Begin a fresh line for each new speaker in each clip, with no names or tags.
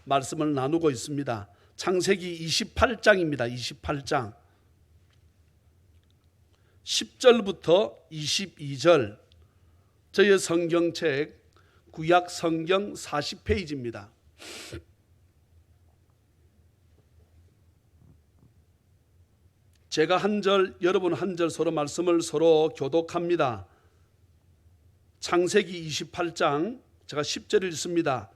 말씀을 나누고 있습니다. 창세기 28장입니다. 28장 10절부터 22절, 저의 성경책 구약 성경 40페이지입니다. 제가 한 절, 여러분 한 절 서로 말씀을 서로 교독합니다. 창세기 28장 제가 10절 읽습니다.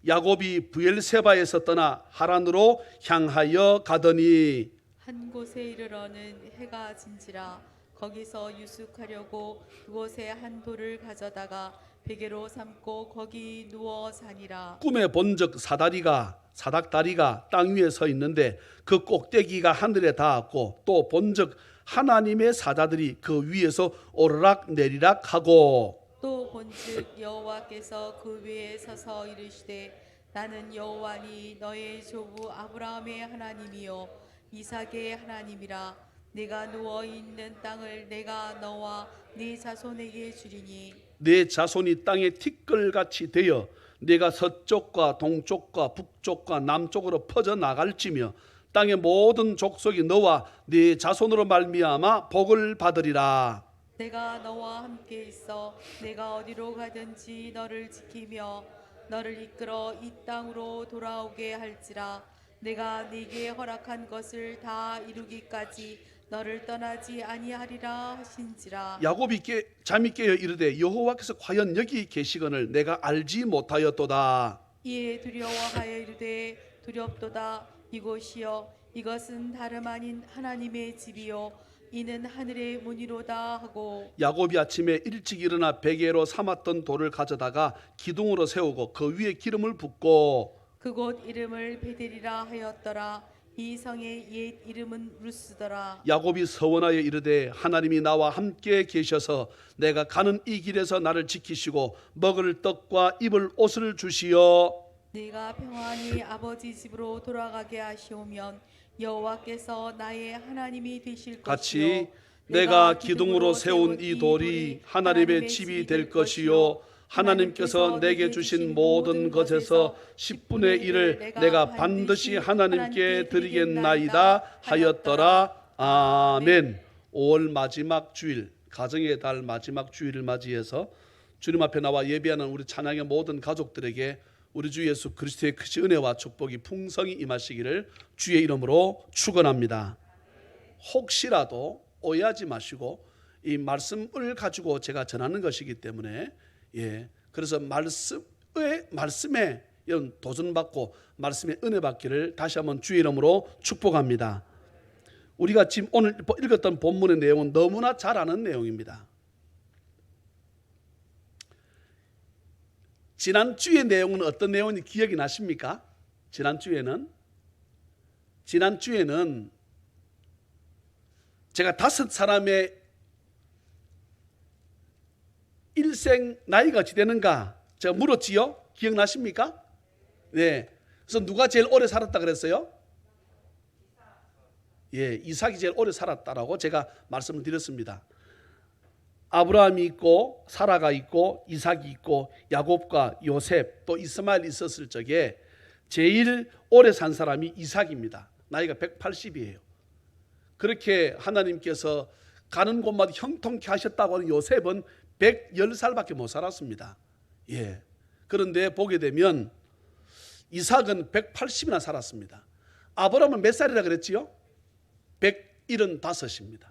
야곱이 브엘세바에서 떠나 하란으로 향하여 가더니
한 곳에 이르러는 해가 진지라 거기서 유숙하려고 그곳에 한 돌을 가져다가 베개로 삼고 거기 누워 자니라.
꿈에 본적 사닥다리가 땅 위에 서 있는데 그 꼭대기가 하늘에 닿았고 또 본적 하나님의 사자들이 그 위에서 오르락 내리락 하고
또 본즉 여호와께서 그 위에 서서 이르시되 나는 여호와니 너의 조부 아브라함의 하나님이요 이삭의 하나님이라. 내가 누워 있는 땅을 내가 너와 네 자손에게 주리니
내 자손이 땅에 티끌같이 되어 내가 서쪽과 동쪽과 북쪽과 남쪽으로 퍼져 나갈지며 땅의 모든 족속이 너와 네 자손으로 말미암아 복을 받으리라.
내가 너와 함께 있어 내가 어디로 가든지 너를 지키며 너를 이끌어 이 땅으로 돌아오게 할지라. 내가 네게 허락한 것을 다 이루기까지 너를 떠나지 아니하리라 하신지라.
야곱이 잠이 깨어 이르되 여호와께서 과연 여기 계시거늘 내가 알지 못하였도다.
이에 두려워하여 이르되 두렵도다. 이곳이여 이것은 다름 아닌 하나님의 집이요 이는 하늘의 문이로다 하고
야곱이 아침에 일찍 일어나 베개로 삼았던 돌을 가져다가 기둥으로 세우고 그 위에 기름을 붓고
그곳 이름을 베델이라 하였더라. 이 성의 옛 이름은 루스더라.
야곱이 서원하여 이르되 하나님이 나와 함께 계셔서 내가 가는 이 길에서 나를 지키시고 먹을 떡과 입을 옷을 주시어
네가 평안히 아버지 집으로 돌아가게 하시오면 여호와께서 나의 하나님이 되실
같이
것이요
내가 기둥으로 세운 이 돌이 하나님의 집이 될 것이요 하나님께서 내게 주신 모든 것에서 10분의 1을 내가 반드시 하나님께 드리겠나이다 하였더라. 아멘. 5월 마지막 주일, 가정의 달 마지막 주일을 맞이해서 주님 앞에 나와 예배하는 우리 찬양의 모든 가족들에게 우리 주 예수 그리스도의 크신 은혜와 축복이 풍성히 임하시기를 주의 이름으로 축원합니다. 혹시라도 오해하지 마시고 이 말씀을 가지고 제가 전하는 것이기 때문에 그래서 말씀에 이런 도전받고 말씀의 은혜 받기를 다시 한번 주의 이름으로 축복합니다. 우리가 지금 오늘 읽었던 본문의 내용은 너무나 잘 아는 내용입니다. 지난주의 내용은 어떤 내용인지 기억이 나십니까? 지난주에는 제가 5사람의 일생 나이가 어찌 되는가 제가 물었지요. 기억나십니까? 네. 그래서 누가 제일 오래 살았다 그랬어요? 이삭이 제일 오래 살았다라고 제가 말씀을 드렸습니다. 아브라함이 있고 사라가 있고 이삭이 있고 야곱과 요셉 또 이스마엘이 있었을 적에 제일 오래 산 사람이 이삭입니다. 나이가 180이에요. 그렇게 하나님께서 가는 곳마다 형통케 하셨다고 하는 요셉은 110살밖에 못 살았습니다. 그런데 보게 되면 이삭은 180이나 살았습니다. 아브라함은 몇 살이라 그랬지요? 175입니다.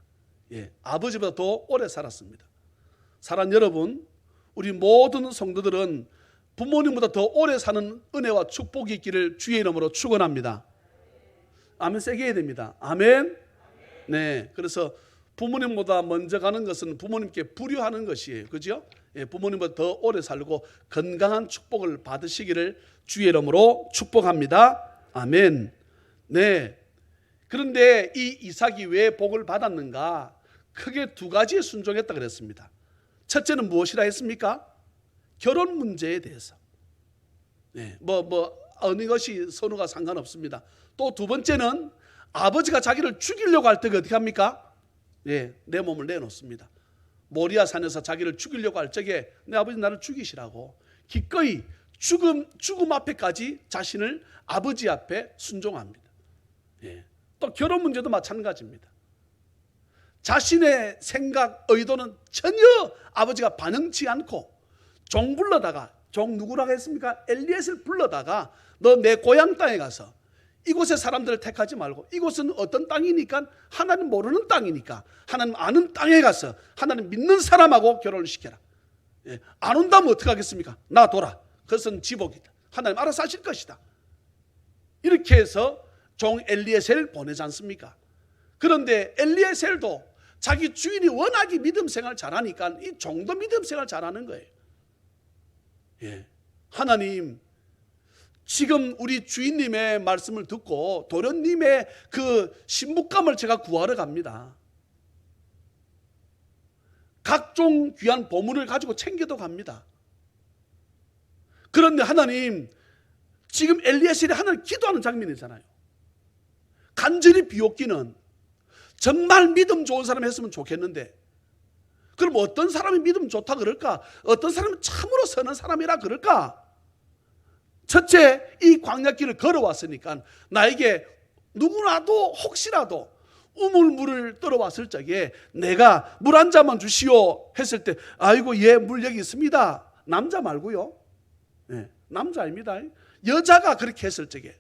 아버지보다 더 오래 살았습니다. 사랑하는 여러분, 우리 모든 성도들은 부모님보다 더 오래 사는 은혜와 축복이 있기를 주의 이름으로 축원합니다. 아멘 세게 해야 됩니다. 아멘. 네, 그래서 부모님보다 먼저 가는 것은 부모님께 불효하는 것이에요. 그죠? 부모님보다 더 오래 살고 건강한 축복을 받으시기를 주의 이름으로 축복합니다. 아멘. 네. 그런데 이 이삭이 왜 복을 받았는가? 크게 두 가지에 순종했다 그랬습니다. 첫째는 무엇이라 했습니까? 결혼 문제에 대해서. 어느 것이 선우가 상관없습니다. 또 두 번째는 아버지가 자기를 죽이려고 할 때 어떻게 합니까? 내 몸을 내놓습니다. 모리아 산에서 자기를 죽이려고 할 적에 내 아버지 나를 죽이시라고 기꺼이 죽음 앞에까지 자신을 아버지 앞에 순종합니다. 예. 또 결혼 문제도 마찬가지입니다. 자신의 생각, 의도는 전혀 아버지가 반응치 않고 종 불러다가, 종 누구라고 했습니까? 엘리에셀 불러다가 너 내 고향 땅에 가서 이곳의 사람들을 택하지 말고 이곳은 어떤 땅이니까 하나님 모르는 땅이니까 하나님 아는 땅에 가서 하나님 믿는 사람하고 결혼을 시켜라. 예. 안 온다면 어떡하겠습니까? 놔둬라. 그것은 지복이다. 하나님 알아서 하실 것이다. 이렇게 해서 종 엘리에셀을 보내지 않습니까? 그런데 엘리에셀도 자기 주인이 워낙에 믿음 생활 잘하니까 이 종도 믿음 생활 잘하는 거예요. 예. 하나님, 지금 우리 주인님의 말씀을 듣고 도련님의 그 신부감을 제가 구하러 갑니다. 각종 귀한 보물을 가지고 챙겨도 갑니다. 그런데 하나님, 지금 엘리에셀이 하나님 기도하는 장면이잖아요. 간절히 비옵기는 정말 믿음 좋은 사람이 했으면 좋겠는데, 그럼 어떤 사람이 믿음 좋다 그럴까? 어떤 사람은 참으로 선한 사람이라 그럴까? 첫째, 이 광야길을 걸어왔으니까 나에게 누구라도 혹시라도 우물물을 떨어왔을 적에 내가 물 한 잔만 주시오 했을 때, 아이고 예, 물 여기 있습니다. 남자 말고요. 예, 남자입니다. 여자가 그렇게 했을 적에,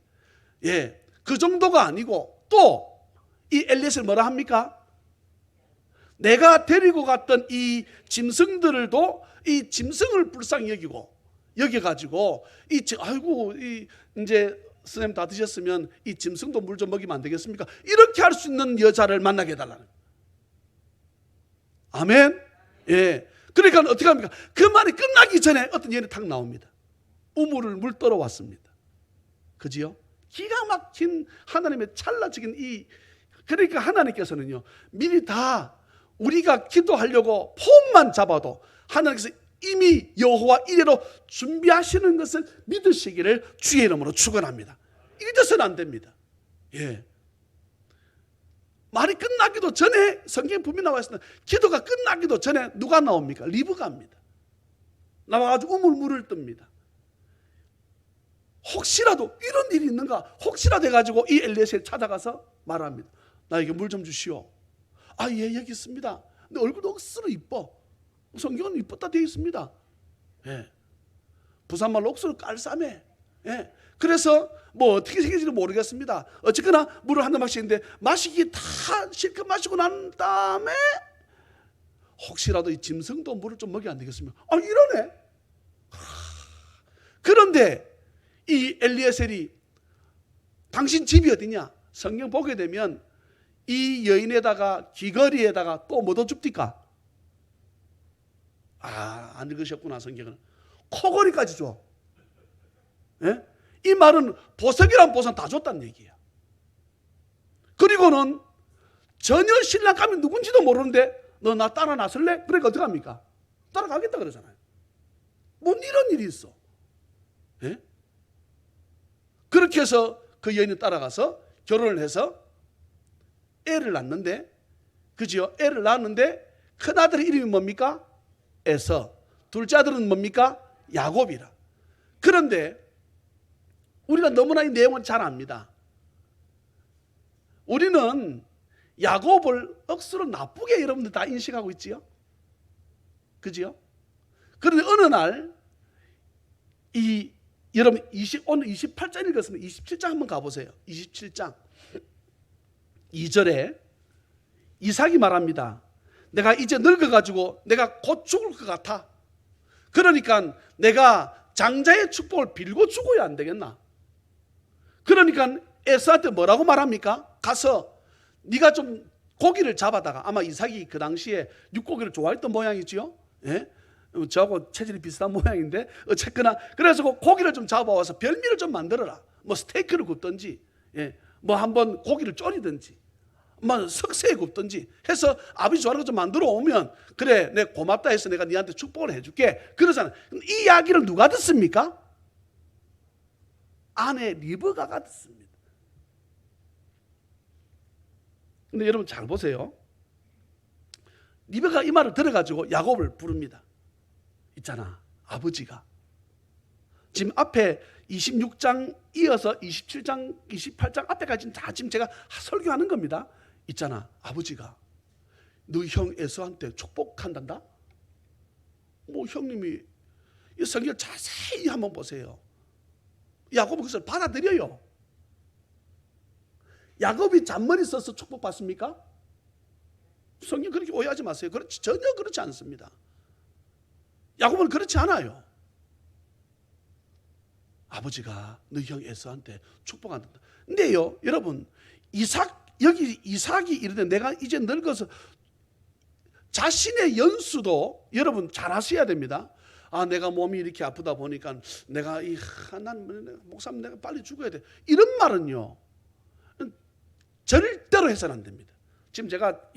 예, 그 정도가 아니고 또 이 엘리에셀 뭐라 합니까? 내가 데리고 갔던 이 짐승들도 이 짐승을 불쌍히 여겨가지고 아이고 이제 선생님 다 드셨으면 이 짐승도 물 좀 먹이면 안 되겠습니까? 이렇게 할 수 있는 여자를 만나게 해달라는. 아멘. 예. 그러니까 어떻게 합니까? 그 말이 끝나기 전에 어떤 여인이 탁 나옵니다. 우물을 물 떨어 왔습니다. 그지요? 기가 막힌 하나님의 찰나적인 그러니까 하나님께서는요, 미리 다 우리가 기도하려고 폼만 잡아도 하나님께서 이미 여호와 이래로 준비하시는 것을 믿으시기를 주의 이름으로 축원합니다. 잊어서는 안 됩니다. 예. 말이 끝나기도 전에 성경에 분명히 나와 있습니다. 기도가 끝나기도 전에 누가 나옵니까? 리브가입니다. 나와가지고 우물물을 뜹니다. 혹시라도 이런 일이 있는가 혹시라도 해가지고 이 엘리에셀 찾아가서 말합니다. 나에게 물 좀 주시오. 아, 예, 여기 있습니다. 근데 얼굴도 억수로 이뻐. 성경은 이뻤다 되어 있습니다. 예. 부산말로 억수로 깔쌈해. 예. 그래서 뭐 어떻게 생길지는 모르겠습니다. 어쨌거나 물을 한 잔 마시는데 마시기 다 실컷 마시고 난 다음에 혹시라도 이 짐승도 물을 좀 먹여야 안 되겠습니까? 아, 이러네. 그런데 이 엘리에셀이 당신 집이 어디냐? 성경 보게 되면 이 여인에다가 귀걸이에다가 또 뭐 더 줍니까? 안 읽으셨구나. 성경은 코걸이까지 줘. 예? 이 말은 보석이란 보석 다 줬다는 얘기야. 그리고는 전혀 신랑감이 누군지도 모르는데 너 나 따라 나설래? 그러니까 어떻게 합니까? 따라가겠다 그러잖아요. 뭔 이런 일이 있어. 예? 그렇게 해서 그 여인이 따라가서 결혼을 해서 애를 낳는데, 그죠? 애를 낳았는데 큰아들의 이름이 뭡니까? 에서. 둘째 아들은 뭡니까? 야곱이라. 그런데 우리가 너무나 이 내용을 잘 압니다. 우리는 야곱을 억수로 나쁘게 여러분들 다 인식하고 있지요? 그지요? 그런데 어느 날 여러분 오늘 28장 읽었으면 27장 한번 가보세요. 27장 2절에 이삭이 말합니다. 내가 이제 늙어가지고 내가 곧 죽을 것 같아. 그러니까 내가 장자의 축복을 빌고 죽어야 안 되겠나? 그러니까 에서한테 뭐라고 말합니까? 가서 네가 좀 고기를 잡아다가, 아마 이삭이 그 당시에 육고기를 좋아했던 모양이지요. 예? 저하고 체질이 비슷한 모양인데 어쨌거나 그래서 그 고기를 좀 잡아와서 별미를 좀 만들어라. 뭐 스테이크를 굽든지, 예, 뭐 한번 고기를 졸이든지, 뭐 석쇠에 굽든지 해서 아버지 좋아하는 거 좀 만들어 오면 그래, 내 고맙다 해서 내가 네한테 축복을 해줄게 그러잖아요. 이 이야기를 누가 듣습니까? 아내 리브가가 듣습니다. 근데 여러분 잘 보세요. 리브가가 이 말을 들어가지고 야곱을 부릅니다. 있잖아, 아버지가 지금 앞에 26장 이어서 27장, 28장 앞에까지는 다 지금 제가 설교하는 겁니다. 있잖아, 아버지가 너희 형 에서한테 축복한단다. 뭐 형님이 이 성경 자세히 한번 보세요. 야곱은 그것을 받아들여요. 야곱이 잔머리 써서 축복받습니까? 성경 그렇게 오해하지 마세요. 전혀 그렇지 않습니다. 야곱은 그렇지 않아요. 아버지가 너희 형 에서한테 축복한다. 근데요, 여러분, 여기 이삭이 이르되 내가 이제 늙어서, 자신의 연수도 여러분 잘 아셔야 됩니다. 내가 몸이 이렇게 아프다 보니까 내가 난 목사님 내가 빨리 죽어야 돼. 이런 말은요, 절대로 해서는 안 됩니다. 지금 제가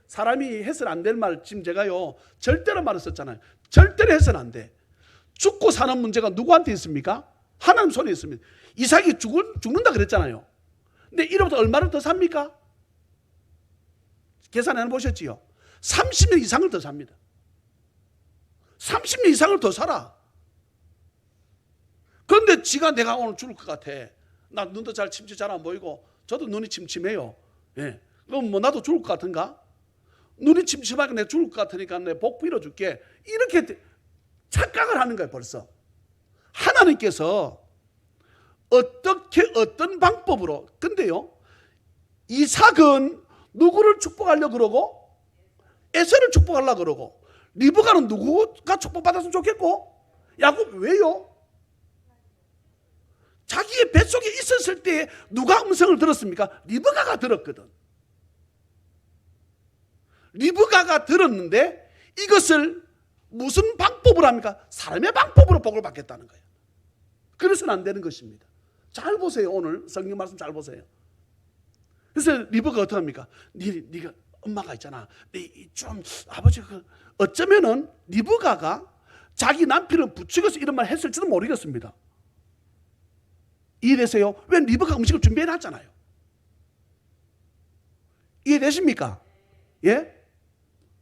사람이 해서는 안 될 말 지금 제가요 절대로 말을 썼잖아요. 절대로 해서는 안 돼. 죽고 사는 문제가 누구한테 있습니까? 하나님 손에 있습니다. 이삭이 죽는다 그랬잖아요. 근데 이로부터 얼마를 더 삽니까? 계산해 보셨지요? 30년 이상을 더 삽니다. 30년 이상을 더 살아. 그런데 지가 내가 오늘 죽을 것 같아. 나 눈도 침치 잘 안 보이고 저도 눈이 침침해요. 예. 그럼 뭐 나도 죽을 것 같은가? 눈이 침침하게 내가 죽을 것 같으니까 내 복 빌어줄게. 이렇게 착각을 하는 거예요. 벌써 하나님께서 어떤 방법으로. 근데요, 이삭은 누구를 축복하려고 그러고 에서를 축복하려고 그러고, 리브가는 누구가 축복받았으면 좋겠고, 야곱 왜요? 자기의 뱃속에 있었을 때 누가 음성을 들었습니까? 리브가가 들었거든. 리브가가 들었는데 이것을 무슨 방법으로 합니까? 사람의 방법으로 복을 받겠다는 거예요. 그래서는 안 되는 것입니다. 잘 보세요. 오늘 성경 말씀 잘 보세요. 그래서 리브가 어떻게 합니까? 네가 엄마가 있잖아. 좀 아버지 어쩌면은 리브가가 자기 남편을 부추겨서 이런 말 했을지도 모르겠습니다. 이해되세요? 왜 리브가 음식을 준비해 놨잖아요. 이해되십니까? 예?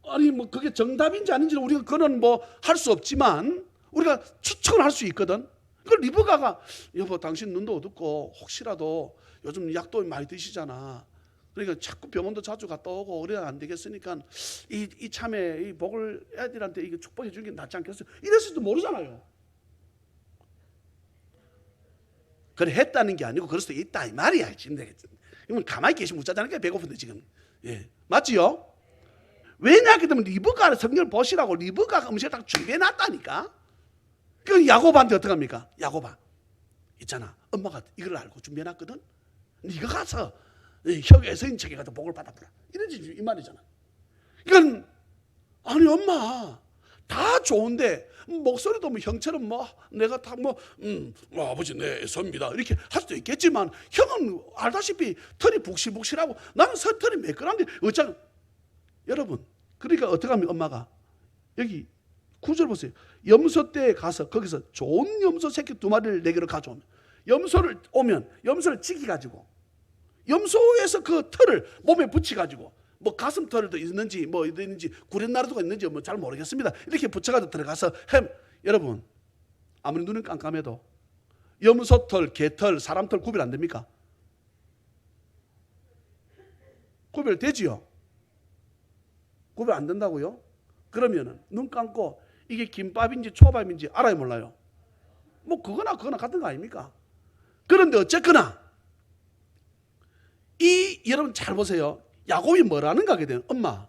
아니 뭐 그게 정답인지 아닌지는 우리가 그건 뭐 할 수 없지만 우리가 추측을 할 수 있거든. 그 리브가가 여보 당신 눈도 어둡고 혹시라도 요즘 약도 많이 드시잖아. 그러니까 자꾸 병원도 자주 갔다 오고 그래야 안 되겠으니까 이 참에 이 복을 애들한테 이거 축복해 주는 게 낫지 않겠어요? 이랬을지도 모르잖아요. 그래 했다는 게 아니고 그럴 수도 있다 이 말이야. 지금 가만히 계시면 못 자자는 게 배고픈데 지금. 예, 맞지요? 왜냐 하게 되면 리브가 성경을 보시라고 리브가 음식을 딱 준비해 놨다니까. 그 야곱한테 어떻게 합니까? 야곱아 있잖아, 엄마가 이걸 알고 준비해 놨거든. 네가 가서 형 에서인 척에 가서 복을 받아보라. 이러지 이 말이잖아. 그러니까 아니 엄마 다 좋은데 목소리도 뭐 형처럼 뭐 내가 다 아버지 내 에서입니다 이렇게 할 수도 있겠지만 형은 알다시피 털이 북실북실하고 나는 털이 매끈한데 어쩌면 여러분 그러니까 어떻게 하면 엄마가 여기 9절 보세요. 염소 떼에 가서 거기서 좋은 염소 새끼 2마리를 내게로 가져오면 염소를 지키가지고 염소에서 그 털을 몸에 붙이가지고 뭐 가슴 털도 있는지 뭐 있는지 구렛나루가 있는지 뭐 잘 모르겠습니다. 이렇게 붙여가지고 들어가서 여러분 아무리 눈은 깜깜해도 염소 털, 개 털, 사람 털 구별 안 됩니까? 구별되지요? 구별 안 된다고요? 그러면은 눈 감고 이게 김밥인지 초밥인지 알아요 몰라요? 뭐 그거나 같은 거 아닙니까? 그런데 어쨌거나 여러분 잘 보세요. 야곱이 뭐라는가 하게 되면 엄마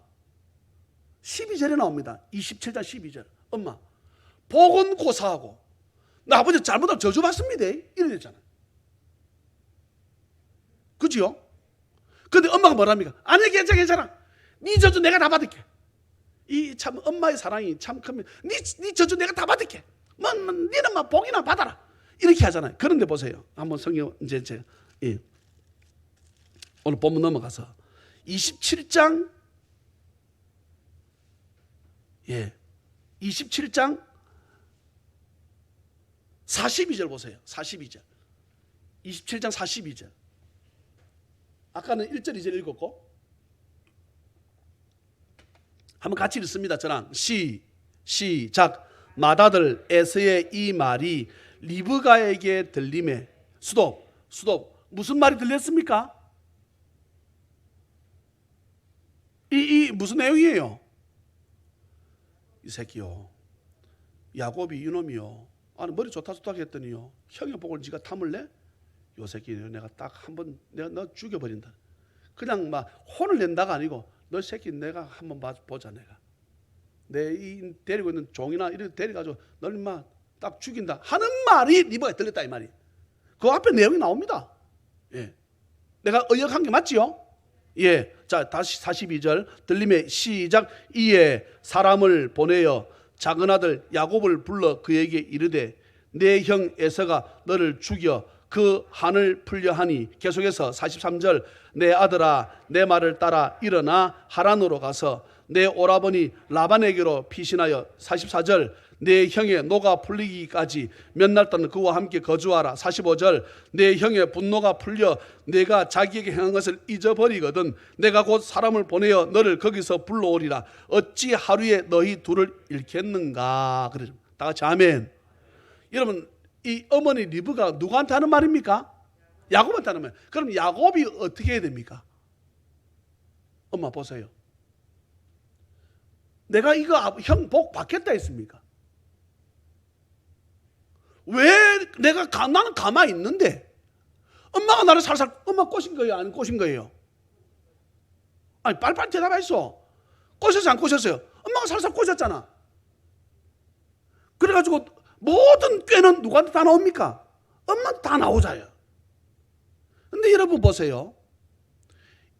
12절에 나옵니다. 27장 12절 엄마 복은 고사하고 나 아버지 잘못하면 저주받습니다 이래 되잖아요. 그지요? 근데 엄마가 뭐랍니까? 아니 괜찮아 네 저주 내가 다 받을게. 이 참 엄마의 사랑이 참 큽니다. 네 저주 내가 다 받을게. 니는 뭐 복이나 받아라 이렇게 하잖아요. 그런데 보세요. 한번 성경 이제 오늘 본문 넘어가서 27장 42절 보세요. 42절 27장 42절 아까는 1절 2절 읽었고 한번 같이 읽습니다. 저랑 시작 마다들 에서의 이 말이 리브가에게 들림에 스톱 무슨 말이 들렸습니까? 이 무슨 내용이에요? 이 새끼요, 야곱이 이놈이요, 아니 머리 좋다 했더니요 형의 복을 네가 탐을래? 요 새끼 내가 딱 한번 내가 너 죽여버린다. 그냥 막 혼을 낸다가 아니고 너 새끼 내가 한번 보자. 내가 내 이 데리고 있는 종이나 이렇게 데려가지고 널 막 딱 죽인다 하는 말이 리브가에 들렸다 이 말이. 그 앞에 내용이 나옵니다. 예, 내가 의역한 게 맞지요? 예, 자 다시 42절 들림에 시작. 이에 사람을 보내어 작은 아들 야곱을 불러 그에게 이르되 내 형 에서가 너를 죽여 그 한을 풀려 하니. 계속해서 43절 내 아들아 내 말을 따라 일어나 하란으로 가서 내 오라버니 라반에게로 피신하여. 44절 내 형의 노가 풀리기까지 몇 날 동안 그와 함께 거주하라. 45절 내 형의 분노가 풀려 내가 자기에게 행한 것을 잊어버리거든 내가 곧 사람을 보내어 너를 거기서 불러오리라. 어찌 하루에 너희 둘을 잃겠는가. 그래, 다 같이 아멘. 여러분, 이 어머니 리브가 누구한테 하는 말입니까? 야곱한테 하는 말. 그럼 야곱이 어떻게 해야 됩니까? 엄마 보세요, 내가 이거 형 복 받겠다 했습니까? 왜 내가 나는 가만히 있는데 엄마가 나를 살살 엄마 꼬신 거예요? 안 꼬신 거예요? 아니 빨리빨리 대답했어. 꼬셨어요? 안 꼬셨어요? 엄마가 살살 꼬셨잖아. 그래가지고 모든 꾀는 누구한테 다 나옵니까? 엄마한테 다 나오자요. 근데 여러분 보세요,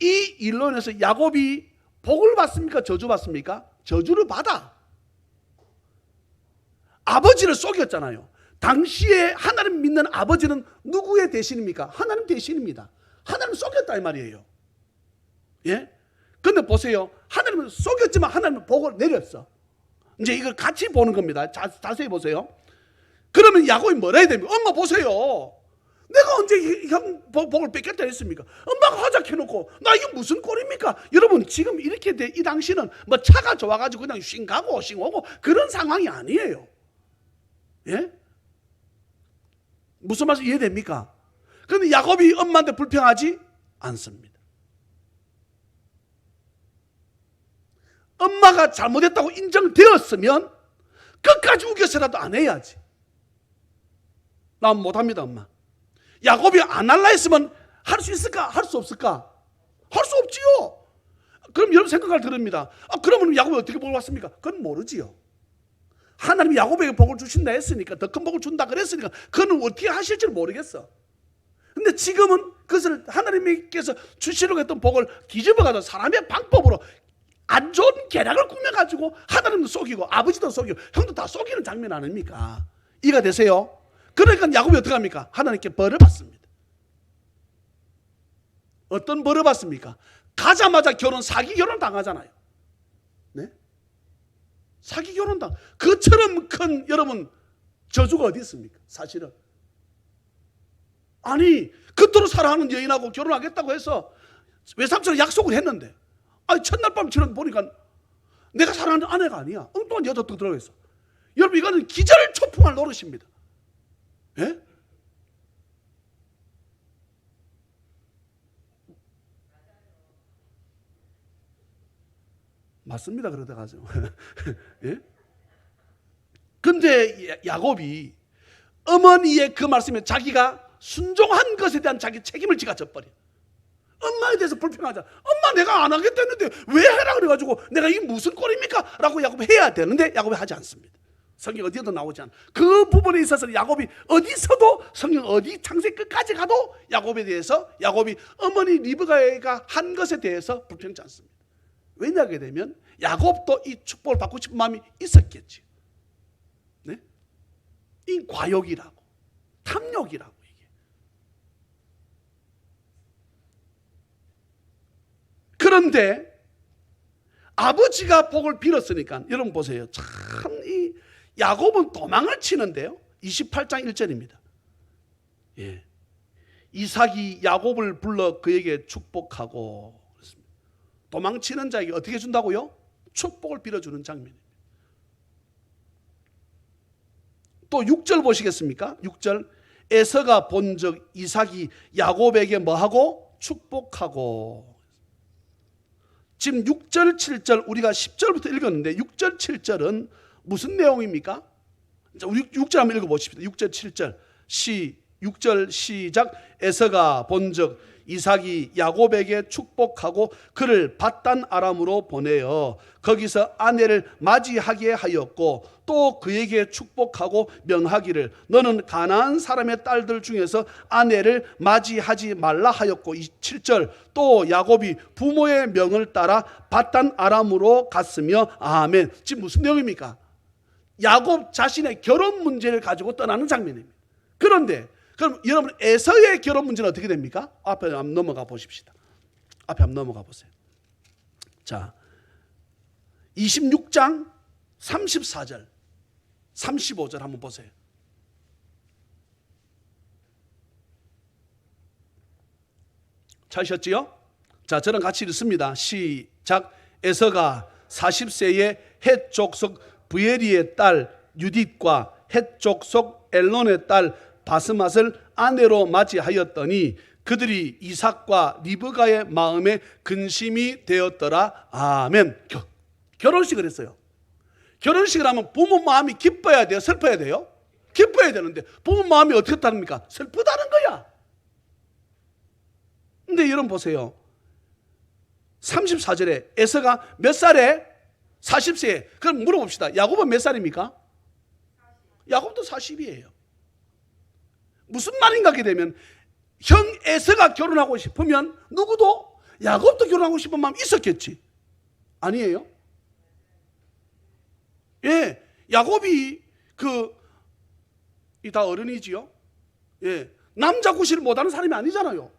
이 일로 인해서 야곱이 복을 받습니까? 저주 받습니까? 저주를 받아. 아버지를 속였잖아요. 당시에 하나님 믿는 아버지는 누구의 대신입니까? 하나님 대신입니다. 하나님 속였다 이 말이에요. 예? 근데 보세요, 하나님은 속였지만 하나님은 복을 내렸어. 이제 이걸 같이 보는 겁니다. 자세히 보세요. 그러면 야곱이 뭐라 해야 됩니까? 엄마 보세요, 내가 언제 형 복을 뺏겼다 했습니까? 엄마가 허작해놓고 나 이게 무슨 꼴입니까? 여러분 지금 이렇게 돼, 이 당시는 뭐 차가 좋아가지고 그냥 쉥 가고 쉥 오고 그런 상황이 아니에요. 예? 무슨 말씀 이해됩니까? 그런데 야곱이 엄마한테 불평하지 않습니다. 엄마가 잘못했다고 인정되었으면 끝까지 우겨서라도 안 해야지. 난 못합니다 엄마. 야곱이 안 할라 했으면 할 수 있을까? 할 수 없을까? 할 수 없지요. 그럼 여러분 생각할 들읍니다. 그러면 야곱이 어떻게 복을 받습니까? 그건 모르지요. 하나님이 야곱에게 복을 주신다 했으니까, 더 큰 복을 준다 그랬으니까 그건 어떻게 하실지 모르겠어. 근데 지금은 그것을 하나님께서 주시려고 했던 복을 뒤집어가지고 사람의 방법으로 안 좋은 계략을 꾸며가지고 하나님도 속이고 아버지도 속이고 형도 다 속이는 장면 아닙니까? 이해가 되세요? 그러니까 야곱이 어떻게 합니까? 하나님께 벌을 받습니다. 어떤 벌을 받습니까? 가자마자 사기 결혼 당하잖아요. 네? 사기 결혼 당. 그처럼 큰 여러분 저주가 어디 있습니까? 사실은. 아니 그토록 사랑하는 여인하고 결혼하겠다고 해서 외삼촌은 약속을 했는데, 아니 첫날 밤처럼 보니까 내가 사랑하는 아내가 아니야. 엉뚱한 여자도 들어있어. 여러분 이거는 기절초풍할 노릇입니다. 예? 맞습니다. 그러다 가죠. 예? 근데 야곱이 어머니의 그 말씀에 자기가 순종한 것에 대한 자기 책임을 지가 져버려. 엄마에 대해서 불평하자. 엄마 내가 안 하겠다 했는데 왜 해라 그래가지고 내가 이게 무슨 꼴입니까? 라고 야곱이 해야 되는데 야곱이 하지 않습니다. 성경 어디에도 나오지 않아. 그 부분에 있어서 야곱이 어디서도, 성경 어디 창세기 끝까지 가도 야곱에 대해서, 야곱이 어머니 리브가가 한 것에 대해서 불평치 않습니다. 왜냐하게 되면 야곱도 이 축복을 받고 싶은 마음이 있었겠지. 네? 이 과욕이라고, 탐욕이라고 이게. 그런데 아버지가 복을 빌었으니까 여러분 보세요. 참 이 야곱은 도망을 치는데요. 28장 1절입니다. 예. 이삭이 야곱을 불러 그에게 축복하고 그랬습니다. 도망치는 자에게 어떻게 준다고요? 축복을 빌어주는 장면입니다. 또 6절 보시겠습니까? 6절 에서가 본즉 이삭이 야곱에게 뭐하고? 축복하고. 지금 6절 7절 우리가 10절부터 읽었는데 6절 7절은 무슨 내용입니까? 자, 우리 6절 한번 읽어보십시오. 6절 7절 6절 시작. 에서가 본즉 이삭이 야곱에게 축복하고 그를 밧단 아람으로 보내어 거기서 아내를 맞이하게 하였고 또 그에게 축복하고 명하기를 너는 가나안 사람의 딸들 중에서 아내를 맞이하지 말라 하였고. 7절 또 야곱이 부모의 명을 따라 밧단 아람으로 갔으며. 아멘. 지금 무슨 내용입니까? 야곱 자신의 결혼 문제를 가지고 떠나는 장면입니다. 그런데 그럼 여러분 에서의 결혼 문제는 어떻게 됩니까? 앞에 한번 넘어가 보십시다. 앞에 한번 넘어가 보세요. 자, 26장 34절 35절 한번 보세요. 찾으셨지요? 자, 저랑 같이 읽습니다. 시작. 에서가 40세에 헷 족속 브에리의 딸 유딧과 헷 족속 엘론의 딸 바스맛을 아내로 맞이하였더니 그들이 이삭과 리브가의 마음에 근심이 되었더라. 아멘. 결혼식을 했어요. 결혼식을 하면 부모 마음이 기뻐야 돼요? 슬퍼야 돼요? 기뻐야 되는데 부모 마음이 어떻게 다릅니까? 슬프다는 거야. 근데 여러분 보세요. 34절에 에서가 몇 살에? 40세에. 그럼 물어봅시다. 야곱은 몇 살입니까? 야곱도 40이에요. 무슨 말인가 하게 되면 형 에서가 결혼하고 싶으면 누구도 야곱도 결혼하고 싶은 마음이 있었겠지. 아니에요? 예, 야곱이 이 다 어른이지요. 예, 남자 구실을 못하는 사람이 아니잖아요.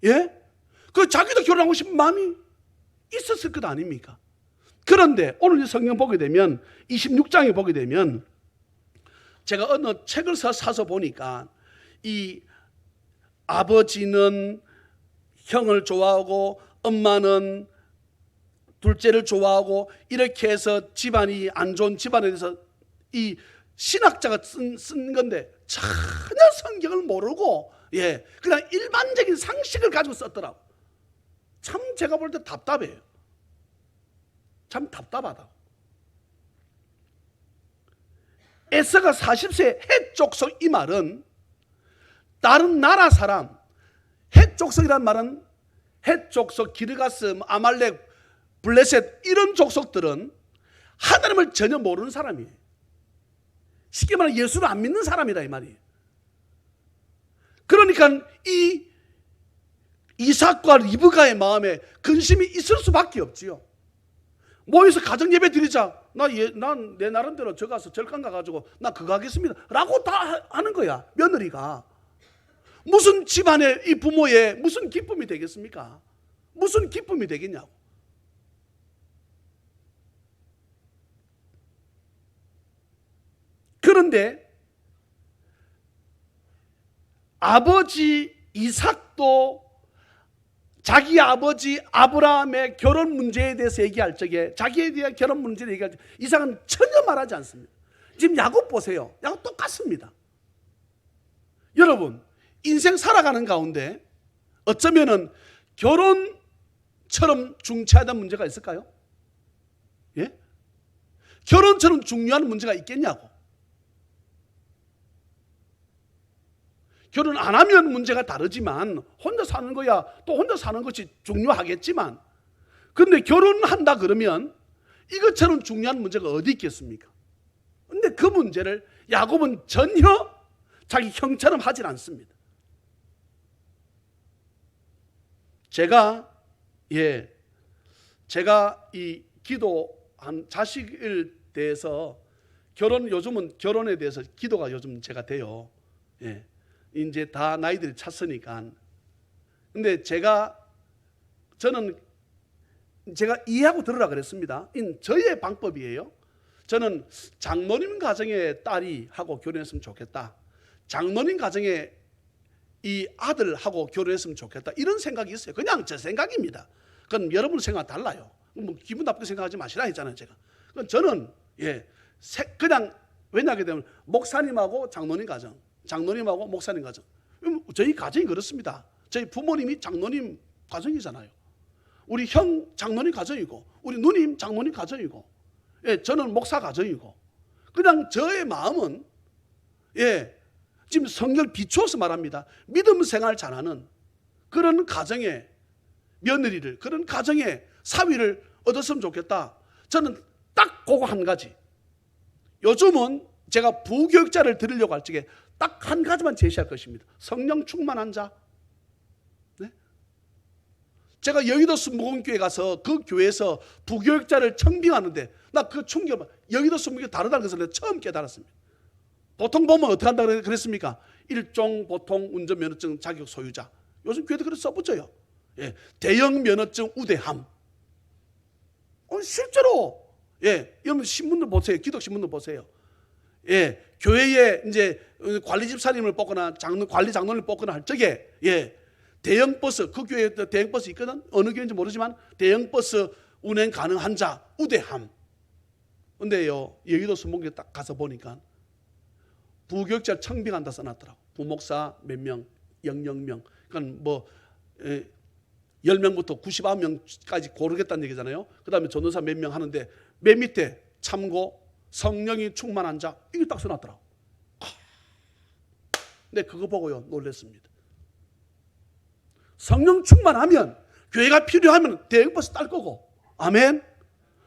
예, 자기도 결혼하고 싶은 마음이 있었을 것 아닙니까? 그런데 오늘 성경 보게 되면 26장에 보게 되면 제가 어느 책을 사서 보니까 이 아버지는 형을 좋아하고 엄마는 둘째를 좋아하고 이렇게 해서 집안이 안 좋은 집안에 대해서 이 신학자가 쓴 건데 전혀 성경을 모르고 그냥 일반적인 상식을 가지고 썼더라고. 참 제가 볼 때 답답해요. 참 답답하다. 에서가 40세 헷 족속 이 말은 다른 나라 사람, 헷 족속이란 말은 헷 족속, 기르가스, 아말렉, 블레셋 이런 족속들은 하나님을 전혀 모르는 사람이에요. 쉽게 말하면 예수를 안 믿는 사람이라 이 말이에요. 그러니까 이 이삭과 리브가의 마음에 근심이 있을 수밖에 없지요. 모여서 가정 예배 드리자. 난 내 나름대로 저 가서 절간 가가지고 나 그거 하겠습니다 라고 다 하는 거야. 며느리가 무슨 집안에 이 부모의 무슨 기쁨이 되겠습니까? 무슨 기쁨이 되겠냐고. 그런데 아버지 이삭도 자기 아버지 아브라함의 결혼 문제에 대해서 얘기할 적에 자기에 대한 결혼 문제를 얘기할 때 이삭은 전혀 말하지 않습니다. 지금 야곱 보세요. 야곱 똑같습니다. 여러분 인생 살아가는 가운데 어쩌면은 결혼처럼 중차하다는 문제가 있을까요? 예? 결혼처럼 중요한 문제가 있겠냐고. 결혼 안 하면 문제가 다르지만 혼자 사는 거야 또 혼자 사는 것이 중요하겠지만 그런데 결혼한다 그러면 이것처럼 중요한 문제가 어디 있겠습니까? 그런데 그 문제를 야곱은 전혀 자기 형처럼 하질 않습니다. 제가 이 기도한 자식을 대해서 요즘은 결혼에 대해서 기도가 요즘 제가 돼요. 이제 다 나이들이 찼으니까. 근데 저는 이해하고 들으라 그랬습니다. 저의 방법이에요. 저는 장모님 가정의 딸이 하고 결혼했으면 좋겠다. 장모님 가정의 이 아들하고 결혼했으면 좋겠다. 이런 생각이 있어요. 그냥 제 생각입니다. 그건 여러분 생각 달라요. 뭐 기분 나쁘게 생각하지 마시라 했잖아요, 제가. 그건 저는 그냥 왜냐하게 되면 목사님하고 장로님 가정, 장로님하고 목사님 가정. 저희 가정이 그렇습니다. 저희 부모님이 장로님 가정이잖아요. 우리 형 장로님 가정이고, 우리 누님 장로님 가정이고, 예, 저는 목사 가정이고. 그냥 저의 마음은, 예, 지금 성경을 비추어서 말합니다. 믿음 생활 잘하는 그런 가정의 며느리를, 그런 가정의 사위를 얻었으면 좋겠다. 저는 딱 그거 한 가지. 요즘은 제가 부교육자를 드리려고 할 적에 딱 한 가지만 제시할 것입니다. 성령 충만한 자. 네? 제가 여의도 순복음교회 가서 그 교회에서 부교육자를 청빙하는데 나 그 충격, 여의도 순복음교회 다르다는 것을 내가 처음 깨달았습니다. 보통 보면 어떻게 한다고 그랬습니까? 일종 보통 운전면허증 자격 소유자. 요즘 교회도 그렇게 써붙여요. 예, 대형 면허증 우대함. 실제로, 예, 여러분 신문들 보세요. 기독 신문들 보세요. 예, 교회에 이제 관리 집사님을 뽑거나 관리 장로를 뽑거나 할 적에, 예, 대형 버스, 그 교회에 대형 버스 있거든. 어느 교회인지 모르지만 대형 버스 운행 가능한 자 우대함. 근데요, 여의도 순복음교회 딱 가서 보니까 부교육자 청빙한다 써놨더라고. 부목사 몇 명, 00명. 그러니까 뭐 10명부터 99명까지 고르겠다는 얘기잖아요. 그 다음에 전도사 몇 명 하는데 맨 밑에 참고 성령이 충만한 자 이게 딱 써놨더라고. 근데 그거 보고요 놀랐습니다. 성령 충만하면 교회가 필요하면 대형버스 딸 거고. 아멘.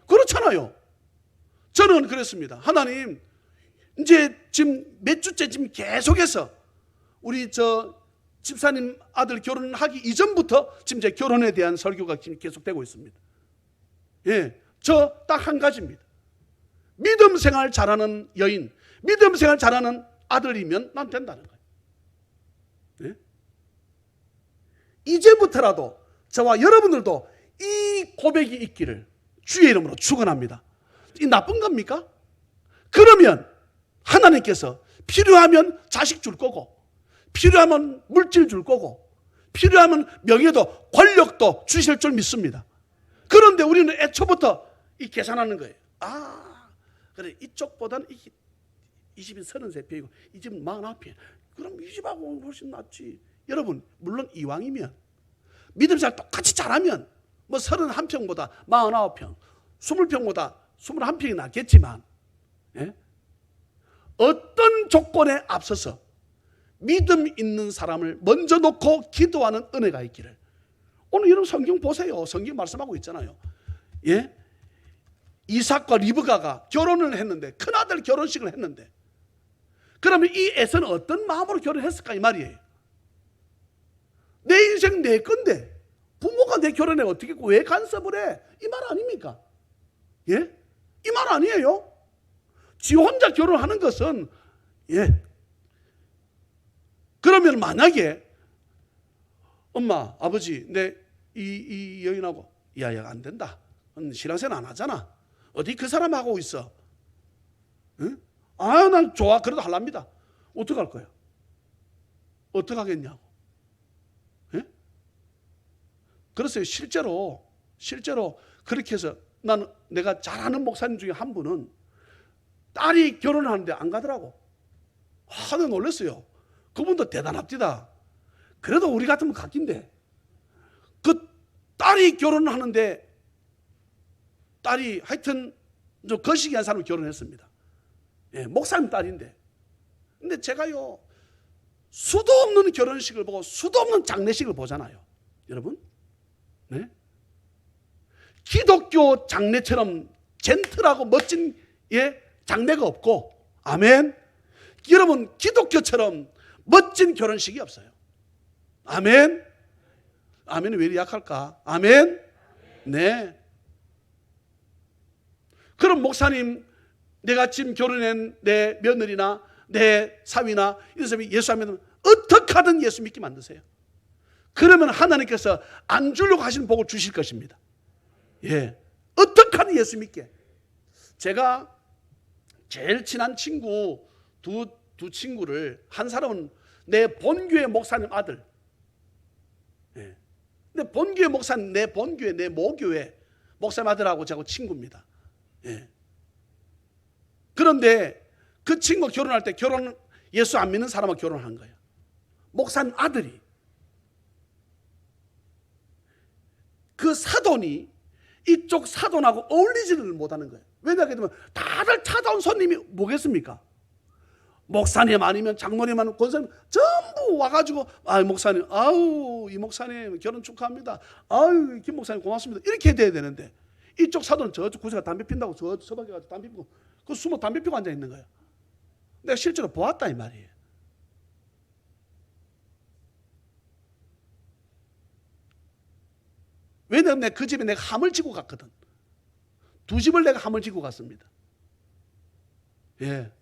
그렇잖아요. 저는 그랬습니다. 하나님, 이제 지금 몇 주째 지금 계속해서 우리 집사님 아들 결혼하기 이전부터 지금 제 결혼에 대한 설교가 지금 계속되고 있습니다. 예, 저 딱 한 가지입니다. 믿음 생활 잘하는 여인, 믿음 생활 잘하는 아들이면 난 된다는 거예요. 예? 이제부터라도 저와 여러분들도 이 고백이 있기를 주의 이름으로 축원합니다. 이 나쁜 겁니까? 그러면 하나님께서 필요하면 자식 줄 거고, 필요하면 물질 줄 거고, 필요하면 명예도 권력도 주실 줄 믿습니다. 그런데 우리는 애초부터 이 계산하는 거예요. 아, 그래, 이쪽보다는 이 집이 33평이고 이 집은 49평. 그럼 이 집하고 훨씬 낫지. 여러분, 물론 이왕이면 믿음 잘 똑같이 잘하면 뭐 31평보다 49평, 20평보다 21평이 낫겠지만, 예? 어떤 조건에 앞서서 믿음 있는 사람을 먼저 놓고 기도하는 은혜가 있기를. 오늘 여러분 성경 보세요. 성경 말씀하고 있잖아요. 예? 이삭과 리브가가 결혼을 했는데, 큰아들 결혼식을 했는데, 그러면 이 에서는 어떤 마음으로 결혼했을까 이 말이에요. 내 인생 내 건데 부모가 내 결혼에 어떻게 왜 간섭을 해? 이 말 아닙니까? 예? 이 말 아니에요. 지 혼자 결혼하는 것은, 예, 그러면 만약에 엄마, 아버지, 내 이 여인하고, 야야 안 된다. 신앙생활 안 하잖아. 어디 그 사람하고 있어? 응? 아, 난 좋아. 그래도 하랍니다. 어떡할 거야? 어떡하겠냐고. 예? 그래서 실제로 그렇게 해서 내가 잘 아는 목사님 중에 한 분은 딸이 결혼하는데 안 가더라고. 하도 놀랐어요. 그분도 대단합니다. 그래도 우리 같으면 갔긴데, 그 딸이 결혼하는데, 딸이 하여튼 좀 거시기 한 사람을 결혼했습니다. 예, 목사님 딸인데. 근데 제가요, 수도 없는 결혼식을 보고 수도 없는 장례식을 보잖아요. 여러분, 네? 기독교 장례처럼 젠틀하고 멋진, 예, 장례가 없고, 아멘. 여러분, 기독교처럼 멋진 결혼식이 없어요. 아멘. 아멘이 왜 이렇게 약할까? 아멘. 네. 그럼 목사님, 내가 지금 결혼한 내 며느리나 내 사위나 이런 사람이 예수 안 믿으면 어떻게 하든 예수 믿게 만드세요. 그러면 하나님께서 안 주려고 하시는 복을 주실 것입니다. 예. 어떻게 하든 예수 믿게. 제가 제일 친한 친구 두 친구를, 한 사람은 내 본교회 목사님 아들. 예. 근데 본교회 목사님, 내 본교회, 내 모교회 목사님 아들하고 저하고 친구입니다. 예. 그런데 그 친구 결혼할 때 예수 안 믿는 사람하고 결혼한 거예요. 목사님 아들이. 그 사돈이 이쪽 사돈하고 어울리지를 못하는 거예요. 왜냐하면 다들 찾아온 손님이 뭐겠습니까? 목사님 아니면 장로님 아니면 권사님 전부 와가지고 목사님 이 목사님 결혼 축하합니다. 김 목사님 고맙습니다. 이렇게 돼야 되는데 이쪽 사돈은 저쪽 구석에 담배 핀다고 저 밖에 가서 담배 피고 그 숨어 담배 피고 앉아 있는 거예요. 내가 실제로 보았다 이 말이에요. 왜냐하면 그 집에 내가 함을 지고 갔거든. 두 집을 내가 함을 지고 갔습니다. 예.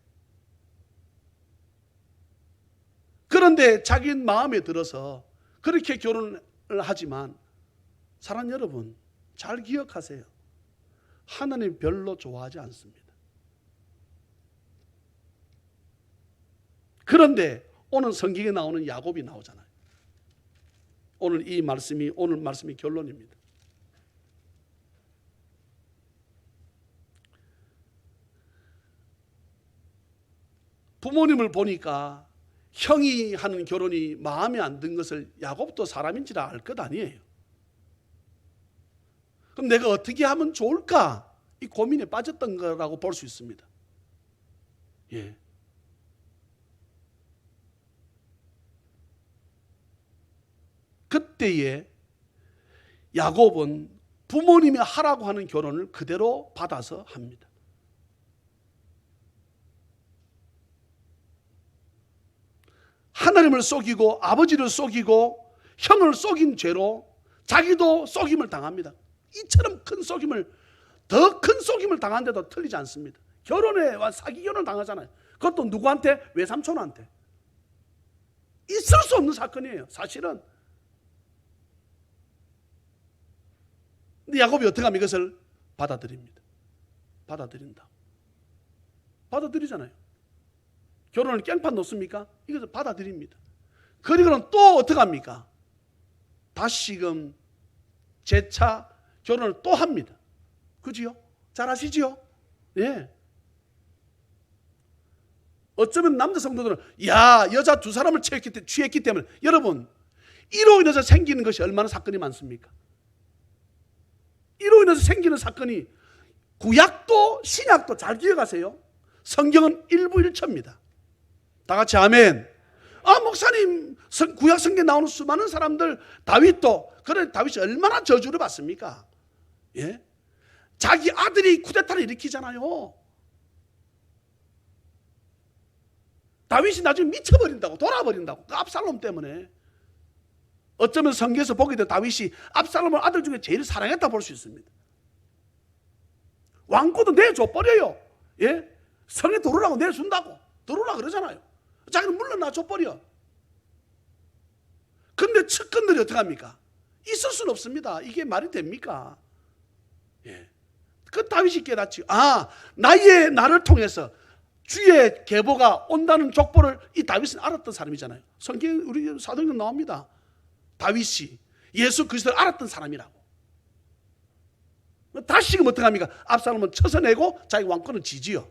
그런데 자기 마음에 들어서 그렇게 결혼을 하지만 사랑하는 여러분 잘 기억하세요. 하나님 별로 좋아하지 않습니다. 그런데 오늘 성경에 나오는 야곱이 나오잖아요. 오늘 말씀이 결론입니다. 부모님을 보니까 형이 하는 결혼이 마음에 안 든 것을 야곱도 사람인지라 알 것 아니에요. 그럼 내가 어떻게 하면 좋을까? 이 고민에 빠졌던 거라고 볼 수 있습니다. 예. 그때에 야곱은 부모님이 하라고 하는 결혼을 그대로 받아서 합니다. 하나님을 속이고 아버지를 속이고 형을 속인 죄로 자기도 속임을 당합니다. 이처럼 더 큰 속임을 당한데도 틀리지 않습니다. 결혼에 와 사기 결혼 당하잖아요. 그것도 누구한테? 외삼촌한테. 있을 수 없는 사건이에요. 사실은. 근데 야곱이 어떻게 하면 이것을 받아들입니다. 받아들이잖아요. 결혼을 깽판 놓습니까? 이것을 받아들입니다. 그리고는 또 어떻게 합니까? 다시금 재차 결혼을 또 합니다. 그지요? 잘 아시지요? 예. 어쩌면 남자 성도들은 여자 두 사람을 취했기 때문에 여러분 이로 인해서 생기는 것이 얼마나 사건이 많습니까? 이로 인해서 생기는 사건이 구약도 신약도 잘 기억하세요. 성경은 일부일처입니다. 다 같이 아멘. 목사님 구약 성경에 나오는 수많은 사람들 다윗이 얼마나 저주를 받습니까? 예? 자기 아들이 쿠데타를 일으키잖아요. 다윗이 나중에 미쳐버린다고 돌아버린다고 그 압살롬 때문에. 어쩌면 성경에서 보게 된 다윗이 압살롬을 아들 중에 제일 사랑했다 볼 수 있습니다. 왕고도 내줘버려요. 예? 성에 들어오라고 내준다고 들어오라 그러잖아요. 자기는 물러나 줘버려. 근데 측근들이 어떻게 합니까? 있을 수는 없습니다. 이게 말이 됩니까? 예. 그 다윗이 깨닫지. 나를 통해서 주의 계보가 온다는 족보를 이 다윗은 알았던 사람이잖아요. 성경 우리 사도행전 나옵니다. 다윗이 예수 그리스도를 알았던 사람이라고. 다시금 어떻게 합니까? 압살롬은 쳐서내고 자기 왕권을 지지요.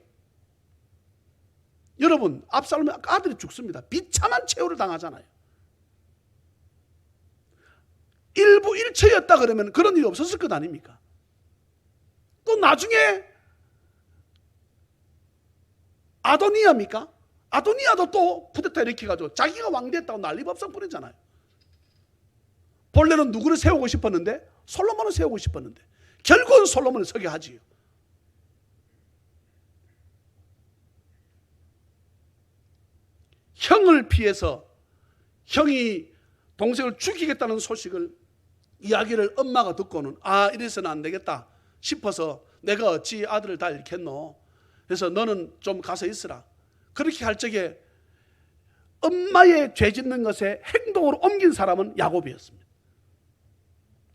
여러분 압살롬의 아들이 죽습니다. 비참한 최후를 당하잖아요. 일부 일처였다 그러면 그런 일이 없었을 것 아닙니까? 또 나중에 아도니아입니까? 아도니아도 또 쿠데타 일으켜가지고 자기가 왕됐다고 난리법상 부르잖아요. 본래는 누구를 세우고 싶었는데 솔로몬을 세우고 싶었는데 결국은 솔로몬을 서게 하지요. 형을 피해서 형이 동생을 죽이겠다는 소식을 이야기를 엄마가 듣고는 이래서는 안 되겠다 싶어서 내가 어찌 아들을 다 잃겠노. 그래서 너는 좀 가서 있으라. 그렇게 할 적에 엄마의 죄 짓는 것에 행동으로 옮긴 사람은 야곱이었습니다.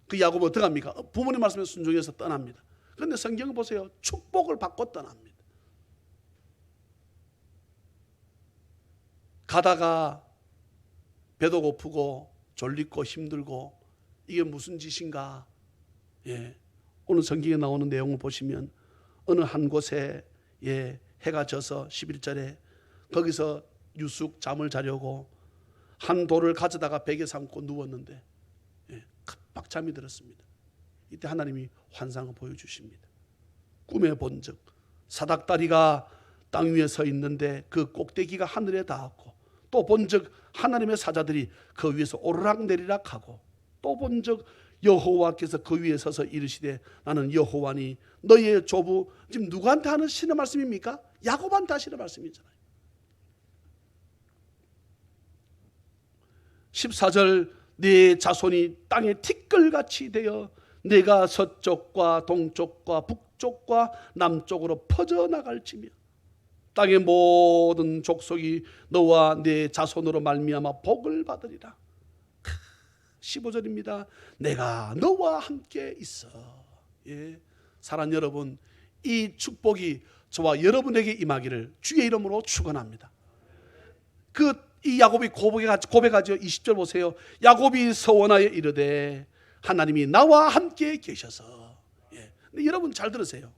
그 야곱은 어떻게 합니까? 부모님 말씀에 순종해서 떠납니다. 그런데 성경을 보세요. 축복을 받고 떠납니다. 가다가 배도 고프고 졸리고 힘들고 이게 무슨 짓인가? 예. 오늘 성경에 나오는 내용을 보시면 어느 한 곳에 해가 져서 11절에 거기서 유숙 잠을 자려고 한 돌을 가져다가 베개 삼고 누웠는데 급박 잠이 들었습니다. 이때 하나님이 환상을 보여주십니다. 꿈에 본즉 사닥다리가 땅 위에 서 있는데 그 꼭대기가 하늘에 닿았고, 또 본즉 하나님의 사자들이 그 위에서 오르락내리락 하고, 또 본즉 여호와께서 그 위에 서서 이르시되 나는 여호와니 너희의 조부. 지금 누구한테 하시는 말씀입니까? 야곱한테 하시는 말씀이잖아요. 14절 네 자손이 땅에 티끌같이 되어 내가 서쪽과 동쪽과 북쪽과 남쪽으로 퍼져나갈지며 땅의 모든 족속이 너와 네 자손으로 말미암아 복을 받으리라. 15절입니다. 내가 너와 함께 있어. 사랑하는 여러분, 이 축복이 저와 여러분에게 임하기를 주의 이름으로 축원합니다. 이 야곱이 고백하죠. 20절 보세요. 야곱이 서원하여 이르되 하나님이 나와 함께 계셔서. 근데 여러분 잘 들으세요.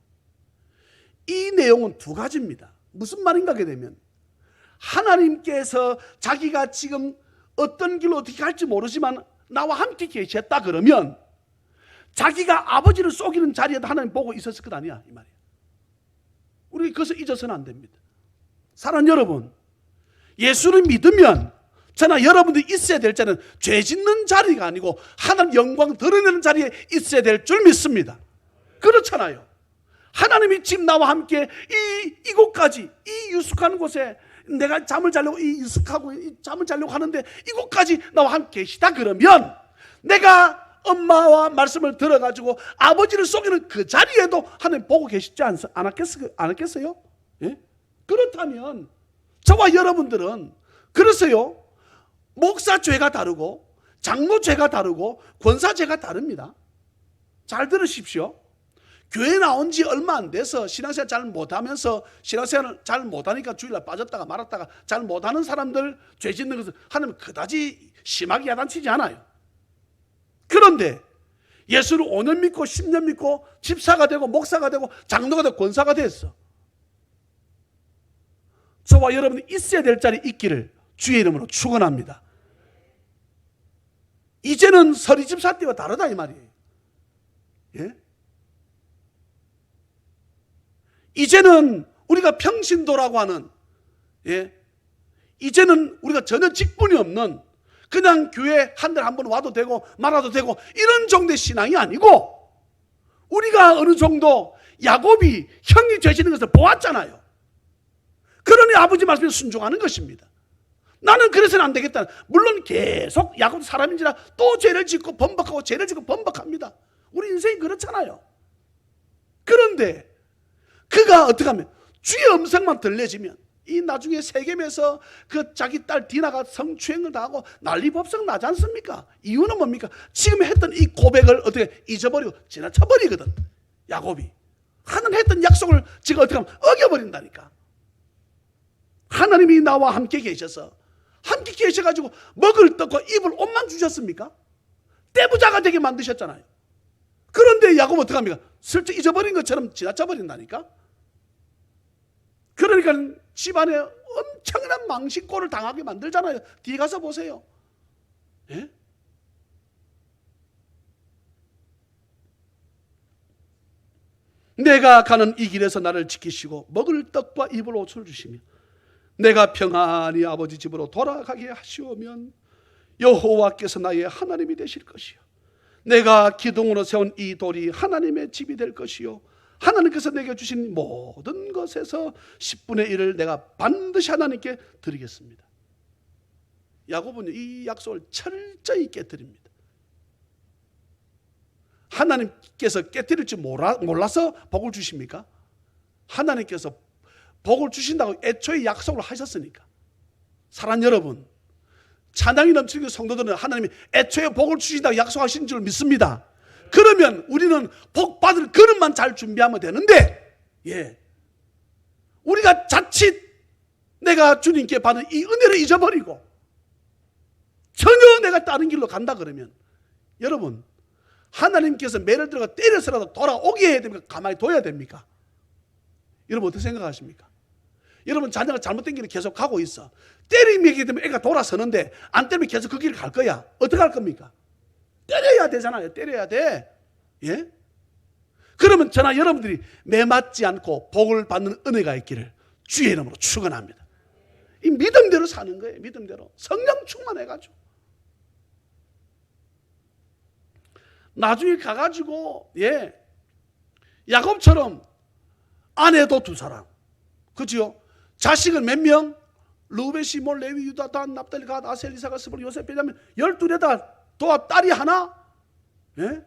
이 내용은 두 가지입니다. 무슨 말인가 하게 되면, 하나님께서 자기가 지금 어떤 길로 어떻게 갈지 모르지만 나와 함께 계셨다 그러면 자기가 아버지를 속이는 자리에도 하나님 보고 있었을 것 아니야, 이 말이에요. 우리 그것을 잊어서는 안 됩니다. 사랑하는 여러분, 예수를 믿으면 저나 여러분들이 있어야 될 자는 죄 짓는 자리가 아니고 하나님 영광 드러내는 자리에 있어야 될 줄 믿습니다. 그렇잖아요. 하나님이 지금 나와 함께 이곳까지, 이 유숙하는 곳에 내가 잠을 자려고 잠을 자려고 하는데 이곳까지 나와 함께 계시다 그러면 내가 엄마와 말씀을 들어가지고 아버지를 속이는 그 자리에도 하나님 보고 계시지 않았겠어요? 예? 그렇다면 저와 여러분들은, 그래서요, 목사 죄가 다르고 장로 죄가 다르고 권사 죄가 다릅니다. 잘 들으십시오. 교회 나온 지 얼마 안 돼서 신앙생활 잘 못하면서 신앙생활을 잘 못하니까 주일날 빠졌다가 말았다가 잘 못하는 사람들 죄 짓는 것은 하나님 그다지 심하게 야단치지 않아요. 그런데 예수를 5년 믿고 10년 믿고 집사가 되고 목사가 되고 장로가 되고 권사가 됐어. 저와 여러분이 있어야 될 자리에 있기를 주의 이름으로 축원합니다. 이제는 서리 집사 때와 다르다 이 말이에요. 예? 이제는 우리가 평신도라고 하는, 이제는 우리가 전혀 직분이 없는 그냥 교회 한 달에 한 번 와도 되고 말아도 되고 이런 정도의 신앙이 아니고, 우리가 어느 정도 야곱이 형이 죄 짓는 것을 보았잖아요. 그러니 아버지 말씀에 순종하는 것입니다. 나는 그래서는 안 되겠다. 물론 계속 야곱 사람인지라 또 죄를 짓고 번복하고 죄를 짓고 번복합니다. 우리 인생이 그렇잖아요. 그런데 그가 어떻게 하면 주의 음성만 들려지면 이 나중에 세겜에서 그 자기 딸 디나가 성추행을 당하고 난리법석 나지 않습니까? 이유는 뭡니까? 지금 했던 이 고백을 어떻게 잊어버리고 지나쳐버리거든. 야곱이 하나님 했던 약속을 지금 어떻게 하면 어겨버린다니까. 하나님이 나와 함께 계셔서, 함께 계셔가지고 먹을 떡과 입을 옷만 주셨습니까? 떼부자가 되게 만드셨잖아요. 그런데 야곱 어떻게 합니까? 슬쩍 잊어버린 것처럼 지나쳐버린다니까. 그러니까 집안에 엄청난 망신꼴을 당하게 만들잖아요. 뒤에 가서 보세요. 예? 내가 가는 이 길에서 나를 지키시고 먹을 떡과 입을 옷을 주시며 내가 평안히 아버지 집으로 돌아가게 하시오면 여호와께서 나의 하나님이 되실 것이요 내가 기둥으로 세운 이 돌이 하나님의 집이 될 것이요 하나님께서 내게 주신 모든 것에서 10분의 1을 내가 반드시 하나님께 드리겠습니다. 야곱은 이 약속을 철저히 깨뜨립니다. 하나님께서 깨뜨릴 줄 몰라서 복을 주십니까? 하나님께서 복을 주신다고 애초에 약속을 하셨으니까. 사랑하는 여러분, 찬양이 넘치는 성도들은 하나님이 애초에 복을 주신다고 약속하신 줄 믿습니다. 그러면 우리는 복 받을 그릇만 잘 준비하면 되는데, 우리가 자칫 내가 주님께 받은 이 은혜를 잊어버리고 전혀 내가 다른 길로 간다 그러면, 여러분, 하나님께서 매를 들어가 때려서라도 돌아오게 해야 됩니까? 가만히 둬야 됩니까? 여러분 어떻게 생각하십니까? 여러분 자녀가 잘못된 길을 계속 가고 있어. 때리게 되면 애가 돌아서는데 안 때리면 계속 그 길을 갈 거야. 어떻게 할 겁니까? 때려야 되잖아요. 때려야 돼. 예? 그러면 저나 여러분들이 매맞지 않고 복을 받는 은혜가 있기를 주의 이름으로 축원합니다. 이 믿음대로 사는 거예요. 믿음대로. 성령 충만해가지고. 나중에 가가지고 야곱처럼 아내도 2사람, 그지요? 자식은 몇 명? 루벤, 시몬, 레위, 유다, 단, 납달리, 갓, 아셀, 이사가, 스불, 요셉, 베냐민 12에다 또 딸이 하나? 예?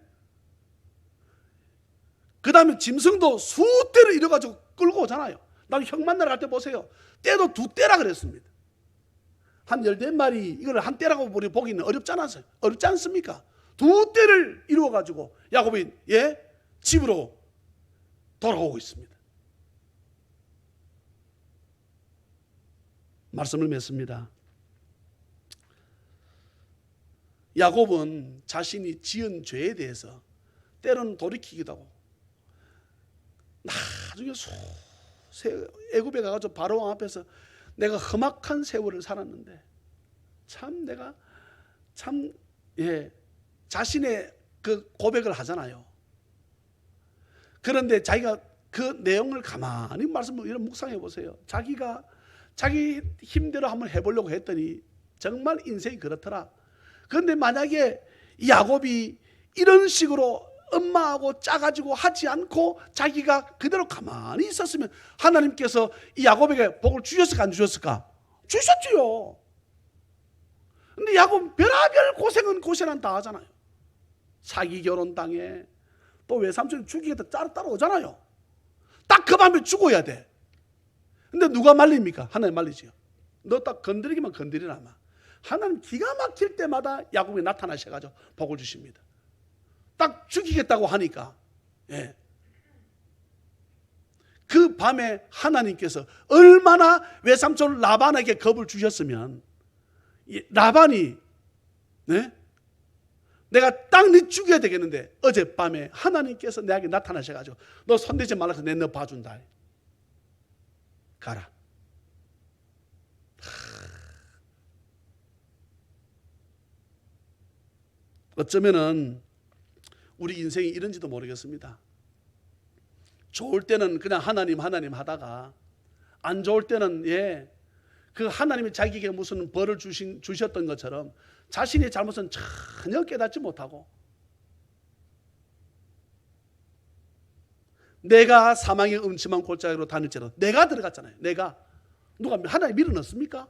그 다음에 짐승도 수대를 이뤄가지고 끌고 오잖아요. 나 형 만나러 갈 때 보세요. 떼도 2떼라 그랬습니다. 한 14마리 이걸 한 떼라고 보기는 어렵지 않습니까? 2떼를 이루어가지고 야곱이 집으로 돌아오고 있습니다. 말씀을 맺습니다. 야곱은 자신이 지은 죄에 대해서 때로는 돌이키기도 하고 나중에 애굽에 가가지고 바로왕 앞에서 내가 험악한 세월을 살았는데 내가 자신의 그 고백을 하잖아요. 그런데 자기가 그 내용을 가만히 이런 묵상해 보세요. 자기가 자기 힘대로 한번 해보려고 했더니 정말 인생이 그렇더라. 그런데 만약에 야곱이 이런 식으로 엄마하고 짜가지고 하지 않고 자기가 그대로 가만히 있었으면 하나님께서 이 야곱에게 복을 주셨을까 안 주셨을까? 주셨지요. 근데 야곱 별하별 고생은 다 하잖아요. 사기 결혼 당해, 또 외삼촌이 죽이겠다 따라오잖아요. 딱 그 밤에 죽어야 돼. 근데 누가 말립니까? 하나님 말리지요. 너 딱 건드리기만 건드리라마. 하나님 기가 막힐 때마다 야곱이 나타나셔가지고 복을 주십니다. 딱 죽이겠다고 하니까 그 밤에 하나님께서 얼마나 외삼촌 라반에게 겁을 주셨으면 라반이 내가 딱 네 죽여야 되겠는데 어젯밤에 하나님께서 내게 나타나셔가지고 너 손대지 말라서 내 너 봐준다. 가라. 어쩌면은 우리 인생이 이런지도 모르겠습니다. 좋을 때는 그냥 하나님 하다가 안 좋을 때는 그 하나님이 자기에게 무슨 벌을 주셨던 것처럼 자신의 잘못은 전혀 깨닫지 못하고 내가 사망의 음침한 골짜기로 다닐지라도 내가 들어갔잖아요. 내가 누가 하나님 밀어넣습니까?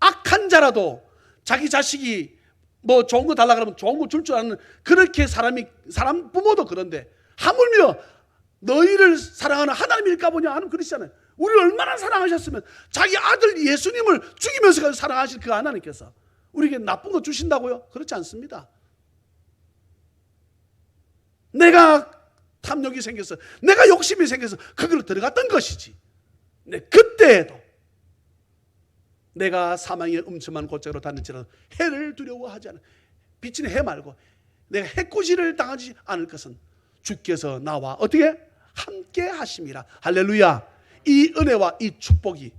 악한 자라도 자기 자식이 뭐 좋은 거 달라 그러면 좋은 거 줄 줄 아는 그렇게 사람 부모도 그런데 하물며 너희를 사랑하는 하나님일까 보냐 하는 그러시잖아요. 우리를 얼마나 사랑하셨으면 자기 아들 예수님을 죽이면서 사랑하실 그 하나님께서 우리에게 나쁜 거 주신다고요? 그렇지 않습니다. 내가 탐욕이 생겨서 내가 욕심이 생겨서 거기로 들어갔던 것이지. 네, 그때에도 내가 사망의 음침한 골짜기로 다닐지라도 해를 두려워하지 않아. 비치는 해 말고 내가 해코지를 당하지 않을 것은 주께서 나와 어떻게 함께 하심이라. 할렐루야. 이 은혜와 이 축복이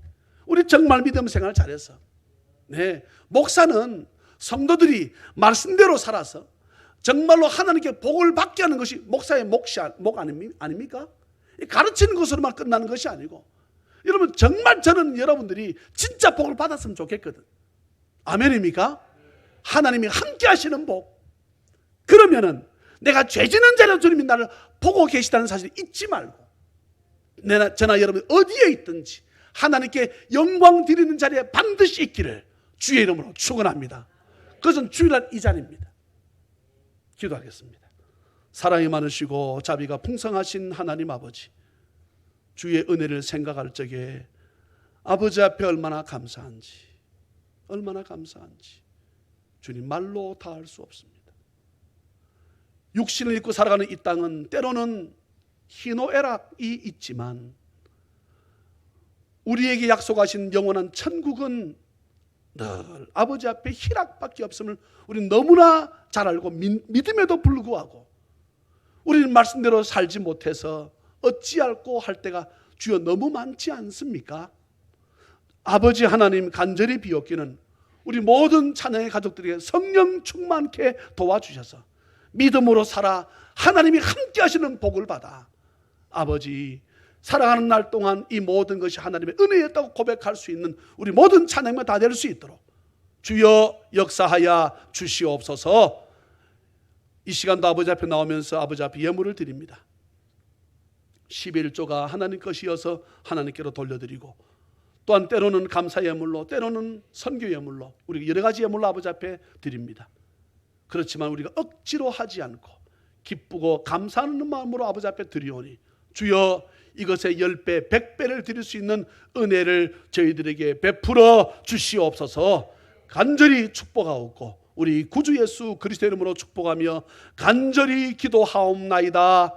우리 정말 믿음 생활 잘해서 목사는 성도들이 말씀대로 살아서 정말로 하나님께 복을 받게 하는 것이 목사의 목 아닙니까? 가르치는 것으로만 끝나는 것이 아니고 여러분 정말 저는 여러분들이 진짜 복을 받았으면 좋겠거든. 아멘입니까? 하나님이 함께 하시는 복. 그러면은 내가 죄 짓는 자로 주님이 나를 보고 계시다는 사실을 잊지 말고 저나 여러분 어디에 있든지 하나님께 영광 드리는 자리에 반드시 있기를 주의 이름으로 축원합니다. 그것은 주일날 이 자리입니다. 기도하겠습니다. 사랑이 많으시고 자비가 풍성하신 하나님 아버지, 주의 은혜를 생각할 적에 아버지 앞에 얼마나 감사한지 주님 말로 다 할 수 없습니다. 육신을 입고 살아가는 이 땅은 때로는 희노애락이 있지만 우리에게 약속하신 영원한 천국은 늘 아버지 앞에 희락밖에 없음을 우리는 너무나 잘 알고 믿음에도 불구하고 우리는 말씀대로 살지 못해서 어찌할꼬 할 때가 주여 너무 많지 않습니까? 아버지 하나님 간절히 비옵기는 우리 모든 찬양의 가족들에게 성령 충만케 도와주셔서 믿음으로 살아 하나님이 함께 하시는 복을 받아 아버지 살아가는 날 동안 이 모든 것이 하나님의 은혜였다고 고백할 수 있는 우리 모든 찬양만 다 될 수 있도록 주여 역사하여 주시옵소서. 이 시간도 아버지 앞에 나오면서 아버지 앞에 예물을 드립니다. 11조가 하나님 것이어서 하나님께로 돌려드리고 또한 때로는 감사 예물로 때로는 선교 예물로 우리 여러 가지 예물로 아버지 앞에 드립니다. 그렇지만 우리가 억지로 하지 않고 기쁘고 감사하는 마음으로 아버지 앞에 드리오니 주여 이것의 10배 100배를 드릴 수 있는 은혜를 저희들에게 베풀어 주시옵소서. 간절히 축복하옵고 우리 구주 예수 그리스도 이름으로 축복하며 간절히 기도하옵나이다.